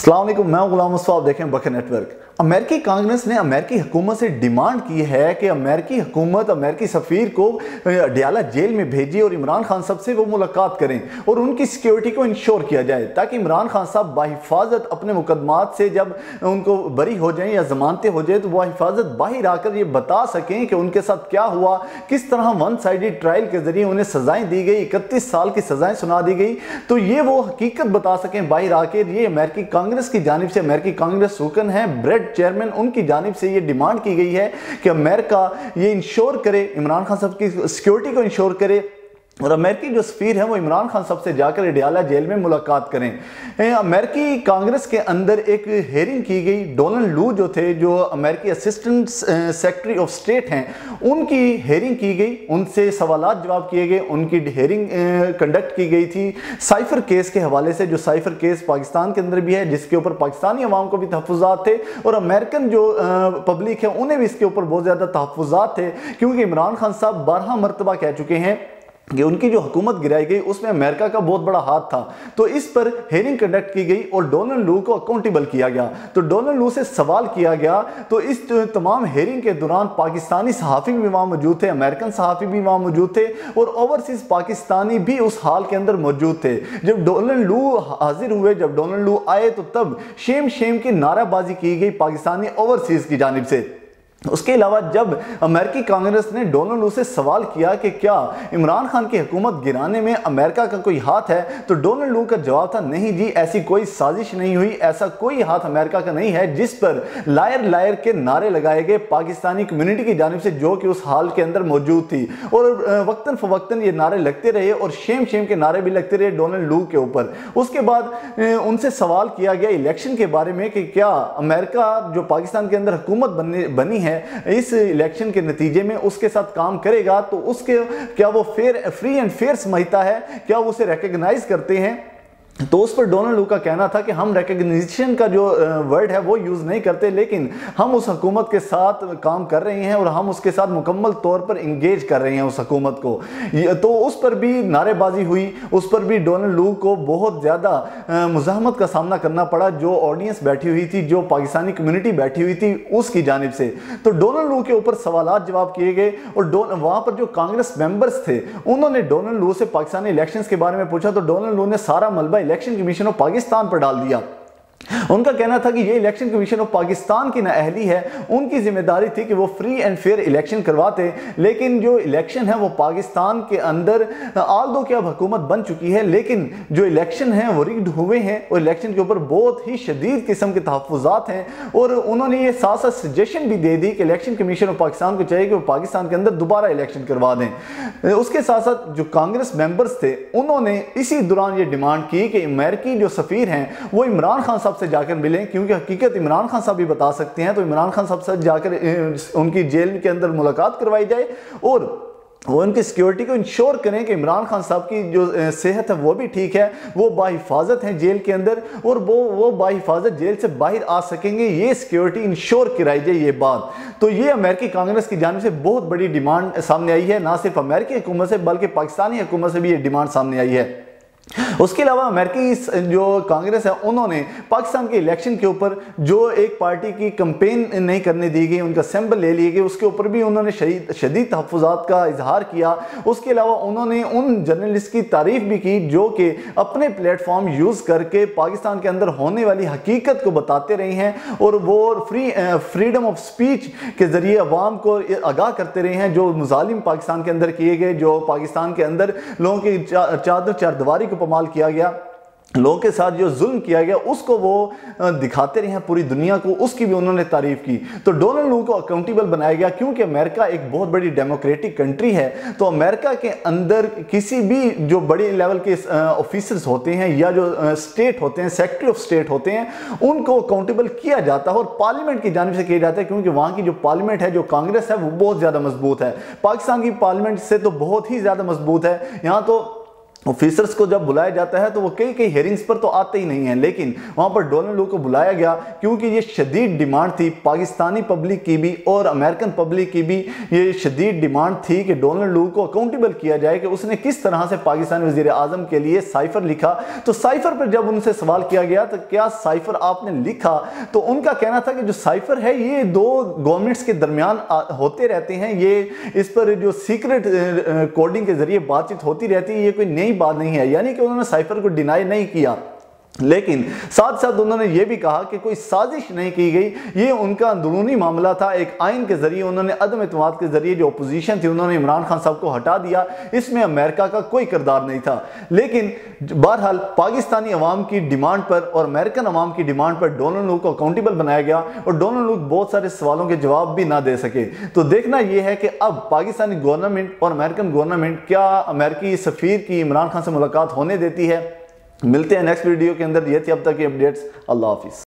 अस्सलाम वालेकुम, मैं गुलाम मुस्तफा, आप देखें बकर नेटवर्क। अमेरिकी कांग्रेस ने अमेरिकी हुकूमत से डिमांड की है कि अमेरिकी हुकूमत अमेरिकी सफ़ीर को अडयाला जेल में भेजिए और इमरान खान साहब से वो मुलाकात करें और उनकी सिक्योरिटी को इंश्योर किया जाए ताकि इमरान खान साहब बाहिफाजत अपने मुकदमात से जब उनको बरी हो जाएं या जमानतें हो जाए तो बाहिफाजत बाहर आकर ये बता सकें कि उनके साथ क्या हुआ, किस तरह वन साइडेड ट्रायल के जरिए उन्हें सजाएं दी गई, 31 साल की सजाएं सुना दी गई, तो ये वो हकीकत बता सकें बाहर आकर। ये अमेरिकी कांग्रेस की जानिब से, अमेरिकी कांग्रेस रुकन है ब्रेड चेयरमैन, उनकी जानिब से ये डिमांड की गई है कि अमेरिका ये इंश्योर करे, इमरान खान साहब की सिक्योरिटी को इंश्योर करे और अमेरिकी जो सफीर है वो इमरान खान साहब से जाकर अडयाला जेल में मुलाकात करें। अमेरिकी कांग्रेस के अंदर एक हेयरिंग की गई। डोनाल्ड लू जो थे, जो अमेरिकी असिस्टेंट सेक्रेटरी ऑफ स्टेट हैं, उनकी हेयरिंग की गई, उनसे सवालात जवाब किए गए, उनकी हेयरिंग कंडक्ट की गई थी साइफर केस के हवाले से, जो साइफर केस पाकिस्तान के अंदर भी है जिसके ऊपर पाकिस्तानी अवाम को भी तहफ़्फ़ुज़ात थे और अमेरिकन जो पब्लिक है उन्हें भी इसके ऊपर बहुत ज़्यादा तहफ़्फ़ुज़ात थे, क्योंकि इमरान खान साहब 12 मरतबा कह चुके हैं कि उनकी जो हुकूमत गिराई गई उसमें अमेरिका का बहुत बड़ा हाथ था। तो इस पर हेयरिंग कंडक्ट की गई और डोनाल्ड लू को अकाउंटेबल किया गया। तो डोनाल्ड लू से सवाल किया गया। तो इस तमाम हेयरिंग के दौरान पाकिस्तानी सहाफ़ी भी वहाँ मौजूद थे, अमेरिकन सहाफ़ी भी वहाँ मौजूद थे और ओवरसीज़ पाकिस्तानी भी उस हाल के अंदर मौजूद थे। जब डोनाल्ड लू हाजिर हुए, जब डोनाल्ड लू आए तो तब शेम शेम की नाराबाजी की गई पाकिस्तानी ओवरसीज़ की जानिब से। उसके अलावा जब अमेरिकी कांग्रेस ने डोनाल्ड लू से सवाल किया कि क्या इमरान खान की हुकूमत गिराने में अमेरिका का कोई हाथ है, तो डोनाल्ड लू का जवाब था नहीं जी, ऐसी कोई साजिश नहीं हुई, ऐसा कोई हाथ अमेरिका का नहीं है। जिस पर लायर लायर के नारे लगाए गए पाकिस्तानी कम्युनिटी की जानिब से जो कि उस हाल के अंदर मौजूद थी और वक्तन फवक्तन ये नारे लगते रहे और शेम शेम के नारे भी लगते रहे डोनाल्ड लू के ऊपर। उसके बाद उनसे सवाल किया गया इलेक्शन के बारे में कि क्या अमेरिका जो पाकिस्तान के अंदर हुकूमत बनी है इस इलेक्शन के नतीजे में उसके साथ काम करेगा, तो उसके क्या वो फ्री एंड फेयर समझता है, क्या वो उसे रिकॉग्नाइज करते हैं। तो उस पर डोनाल्ड लू का कहना था कि हम रिकॉग्निशन का जो वर्ड है वो यूज़ नहीं करते, लेकिन हम उस हुकूमत के साथ काम कर रहे हैं और हम उसके साथ मुकम्मल तौर पर इंगेज कर रहे हैं उस हुकूमत को। तो उस पर भी नारेबाजी हुई, उस पर भी डोनाल्ड लू को बहुत ज़्यादा मुज़ाहमत का सामना करना पड़ा, जो ऑडियंस बैठी हुई थी, जो पाकिस्तानी कम्युनिटी बैठी हुई थी उसकी जानिब से। तो डोनाल्ड लू के ऊपर सवालात जवाब किए गए और वहाँ पर जो कांग्रेस मेंबर्स थे उन्होंने डोनाल्ड लू से पाकिस्तानी इलेक्शंस के बारे में पूछा, तो डोनाल्ड लू ने सारा मलबा इलेक्शन कमीशन ऑफ पाकिस्तान पर डाल दिया। उनका कहना था कि ये इलेक्शन कमीशन ऑफ पाकिस्तान की नाअहली है, उनकी जिम्मेदारी थी कि वो फ्री एंड फेयर इलेक्शन करवाते, लेकिन जो इलेक्शन है वो पाकिस्तान के अंदर आल दो कि अब हुकूमत बन चुकी है, लेकिन जो इलेक्शन है वो रिग्ड हुए हैं और इलेक्शन के ऊपर बहुत ही शदीद किस्म के तहफ़्फ़ुज़ात हैं। और उन्होंने ये साथ साथ सजेशन भी दे दी कि इलेक्शन कमीशन ऑफ पाकिस्तान को चाहिए कि वो पाकिस्तान के अंदर दोबारा इलेक्शन करवा दें। उसके साथ साथ जो कांग्रेस मेंबर्स थे उन्होंने इसी दौरान ये डिमांड की कि अमेरिकी जो सफ़ीर हैं वो इमरान खान से जाकर मिलें, क्योंकि हकीकत इमरान खान साहब भी बता सकते हैं। तो इमरान खान साहब से जाकर उनकी जेल के अंदर मुलाकात करवाई जाए और वो उनकी सिक्योरिटी को इंश्योर करें कि इमरान खान साहब की जो सेहत है वो भी ठीक है, वो बाहिफाजत हैं जेल के अंदर और वो बाहिफाजत जेल से बाहर आ सकेंगे, ये सिक्योरिटी इंश्योर कराई जाए ये बात। तो ये अमेरिकी कांग्रेस की जानिब से बहुत बड़ी डिमांड सामने आई है, ना सिर्फ अमेरिकी हुकूमत से बल्कि पाकिस्तानी हुकूमत से भी ये डिमांड सामने आई है। उसके अलावा अमेरिकी जो कांग्रेस है उन्होंने पाकिस्तान के इलेक्शन के ऊपर जो एक पार्टी की कंपेन नहीं करने दी गई, उनका सैंपल ले लिए गए, उसके ऊपर भी उन्होंने शदीद तहफ़्फ़ुज़ात का इजहार किया। उसके अलावा उन्होंने उन जर्नलिस्ट की तारीफ भी की जो कि अपने प्लेटफॉर्म यूज़ करके पाकिस्तान के अंदर होने वाली हकीकत को बताते रहे हैं और वो फ्रीडम ऑफ स्पीच के ज़रिए अवाम को आगाह करते रहे हैं। जो मुजालिम पाकिस्तान के अंदर किए गए, जो पाकिस्तान के अंदर लोगों की चादर चारदीवारी को पमाल किया गया, लोगों के साथ जो जुल्म किया गया उसको वो दिखाते रहे हैं पूरी दुनिया को, उसकी भी उन्होंने तारीफ की। तो डोनाल्ड लू को अकाउंटेबल बनाया गया, क्योंकि अमेरिका एक बहुत बड़ी डेमोक्रेटिक कंट्री है। तो अमेरिका के अंदर किसी भी जो बड़े लेवल के ऑफिसर्स होते हैं या जो स्टेट होते हैं, सेक्रेटरी ऑफ स्टेट होते हैं, उनको अकाउंटेबल किया जाता है और पार्लियामेंट की जानिब से किया जाता है, क्योंकि वहाँ की जो पार्लियामेंट है, जो कांग्रेस है, वो बहुत ज़्यादा मजबूत है। पाकिस्तान की पार्लियामेंट से तो बहुत ही ज़्यादा मजबूत है। यहाँ तो ऑफिसर्स को जब बुलाया जाता है तो वो कई कई हेयरिंग्स पर तो आते ही नहीं हैं, लेकिन वहां पर डोनाल्ड लू को बुलाया गया क्योंकि ये शदीद डिमांड थी पाकिस्तानी पब्लिक की भी और अमेरिकन पब्लिक की भी। ये शदीद डिमांड थी कि डोनाल्ड लू को अकाउंटेबल किया जाए कि उसने किस तरह से पाकिस्तानी वजीर आजम के लिए साइफर लिखा। तो साइफर पर जब उनसे सवाल किया गया तो क्या साइफर आपने लिखा, तो उनका कहना था कि जो साइफर है ये दो गवर्नमेंट्स के दरमियान होते रहते हैं, ये इस पर जो सीक्रेट कोडिंग के जरिए बातचीत होती रहती है, ये कोई नई बात नहीं है। यानी कि उन्होंने साइफर को डिनाई नहीं किया, लेकिन साथ साथ उन्होंने ये भी कहा कि कोई साजिश नहीं की गई, ये उनका अंदरूनी मामला था। एक आइन के जरिए उन्होंने अदम एतमाद के जरिए जो अपोजिशन थी उन्होंने इमरान खान साहब को हटा दिया, इसमें अमेरिका का कोई किरदार नहीं था। लेकिन बहरहाल पाकिस्तानी अवाम की डिमांड पर और अमेरिकन अवाम की डिमांड पर डोनाल्ड लू को अकाउंटेबल बनाया गया और डोनाल्ड लू बहुत सारे सवालों के जवाब भी ना दे सके। तो देखना यह है कि अब पाकिस्तानी गवर्नमेंट और अमेरिकन गवर्नमेंट क्या अमेरिकी सफीर की इमरान खान से मुलाकात होने देती है। मिलते हैं नेक्स्ट वीडियो के अंदर। ये थी अब तक की अपडेट्स। अल्लाह हाफिज़।